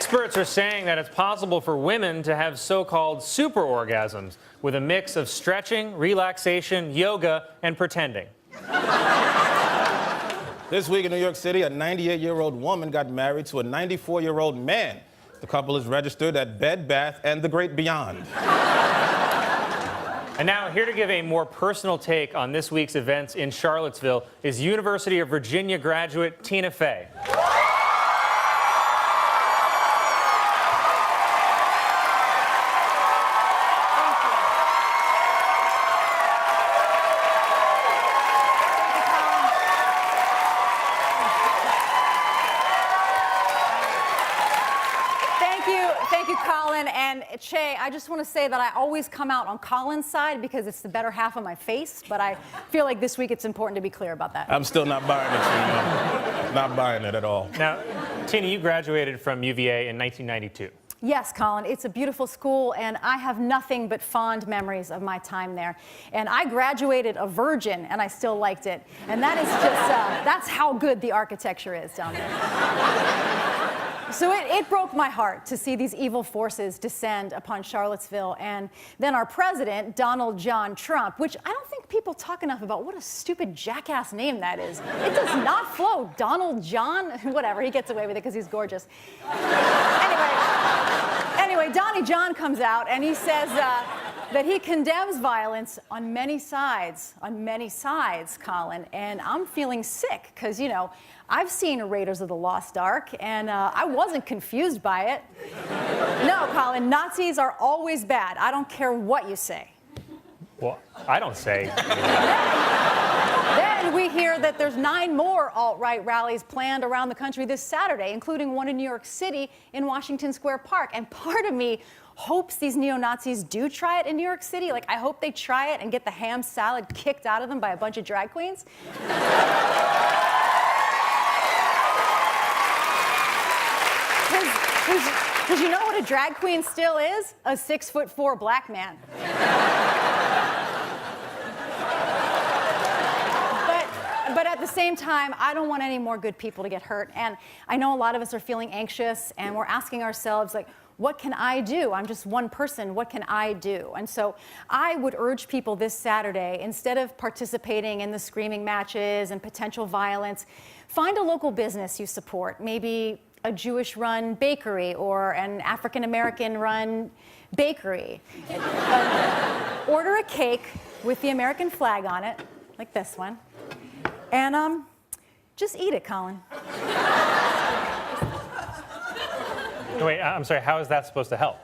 Experts are saying that it's possible for women to have so-called super orgasms with a mix of stretching, relaxation, yoga, and pretending. This week in New York City, a 98-year-old woman got married to a 94-year-old man. The couple is registered at Bed Bath and the Great Beyond. And now, here to give a more personal take on this week's events in Charlottesville is University of Virginia graduate Tina Fey. Thank you, Colin. And Che, I just want to say that I always come out on Colin's side because it's the better half of my face, but I feel like this week it's important to be clear about that. I'm still not buying it, Tina. Not buying it at all. Now, Tina, you graduated from UVA in 1992. Yes, Colin, it's a beautiful school, and I have nothing but fond memories of my time there. And I graduated a virgin, and I still liked it. And that is just, that's how good the architecture is down there. So it broke my heart to see these evil forces descend upon Charlottesville, and then our president, Donald John Trump, which I don't think people talk enough about what a stupid jackass name that is. It does not flow. Donald John, whatever, he gets away with it because he's gorgeous. Anyway, Donnie John comes out and he says that he condemns violence on many sides, Colin, and I'm feeling sick because, you know, I've seen Raiders of the Lost Ark, and I wasn't confused by it. No, Colin, Nazis are always bad. I don't care what you say. Well, I don't say. Then we hear that there's 9 more alt-right rallies planned around the country this Saturday, including one in New York City in Washington Square Park. And part of me hopes these neo-Nazis do try it in New York City. Like, I hope they try it and get the ham salad kicked out of them by a bunch of drag queens. Because you know what a drag queen still is? A 6'4" black man. But at the same time, I don't want any more good people to get hurt. And I know a lot of us are feeling anxious, and we're asking ourselves, like, what can I do? I'm just one person. What can I do? And so I would urge people this Saturday, instead of participating in the screaming matches and potential violence, find a local business you support, maybe a Jewish-run bakery or an African-American-run bakery. Order a cake with the American flag on it, like this one, and just eat it, Colin. Wait, I'm sorry, how is that supposed to help?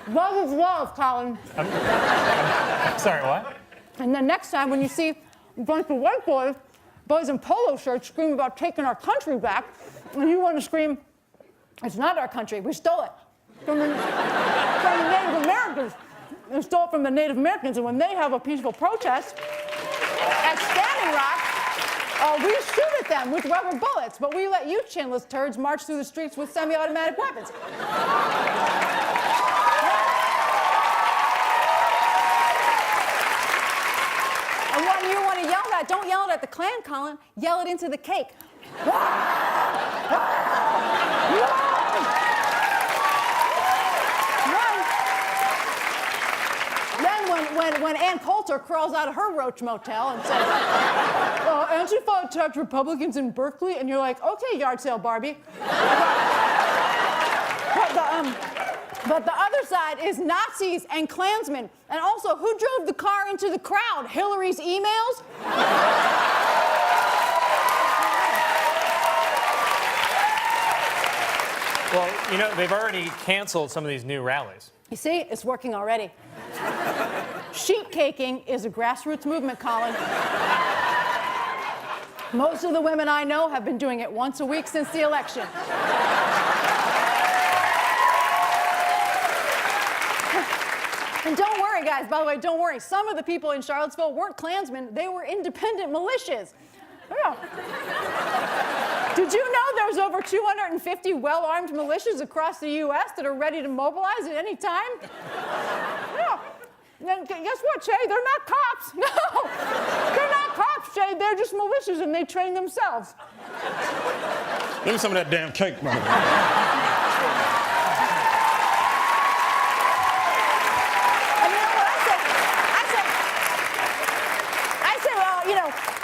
Love is love, Colin. I'm sorry, what? And then next time when you see a bunch of white boys in polo shirts screaming about taking our country back, and you want to scream, it's not our country, we stole it from the Native Americans. We stole it from the Native Americans, and when they have a peaceful protest at Standing Rock, we shoot at them with rubber bullets, but we let you chinless turds march through the streets with semi-automatic weapons. And when you want to yell that, don't yell it at the Klan, Colin. Yell it into the cake. Then when Ann Coulter crawls out of her roach motel and says, Antifa attacked Republicans in Berkeley, and you're like, okay, yard sale Barbie. But the other side is Nazis and Klansmen. And also, who drove the car into the crowd? Hillary's emails? Well, you know, they've already canceled some of these new rallies. You see, it's working already. Sheep caking is a grassroots movement, Colin. Most of the women I know have been doing it once a week since the election. And don't worry, guys, by the way, don't worry. Some of the people in Charlottesville weren't Klansmen, they were independent militias. Yeah. Did you know there's over 250 well-armed militias across the U.S. that are ready to mobilize at any time? Yeah. And guess what, Che? They're not cops. No, they're not cops, Che. They're just militias, and they train themselves. Give me some of that damn cake, man.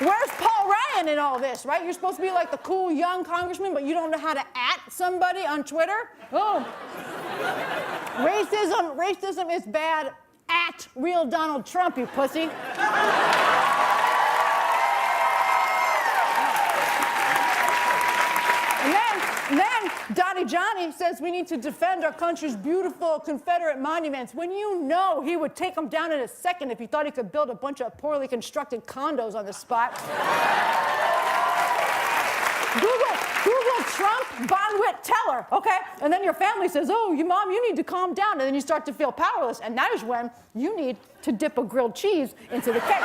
Where's Paul Ryan in all this, right? You're supposed to be like the cool young congressman, but you don't know how to @ somebody on Twitter? Oh. Racism is bad. @ real Donald Trump, you pussy. And then Donnie Johnny says we need to defend our country's beautiful Confederate monuments, when you know he would take them down in a second if he thought he could build a bunch of poorly constructed condos on the spot. Google Trump Bonwit Teller, okay? And then your family says, oh, Mom, you need to calm down. And then you start to feel powerless. And that is when you need to dip a grilled cheese into the cake.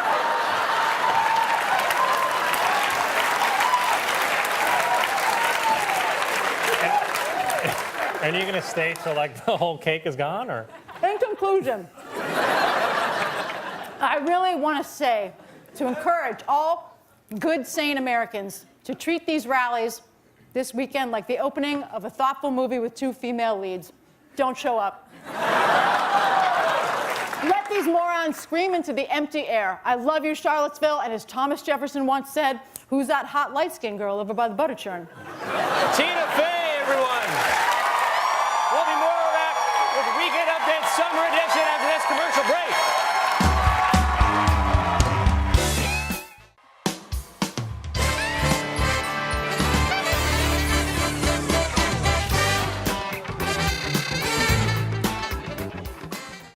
Are you going to stay till like the whole cake is gone, or? In conclusion, I really want to say, to encourage all good, sane Americans to treat these rallies this weekend like the opening of a thoughtful movie with 2 female leads. Don't show up. Let these morons scream into the empty air. I love you, Charlottesville, and as Thomas Jefferson once said, who's that hot light-skinned girl over by the butter churn? Tina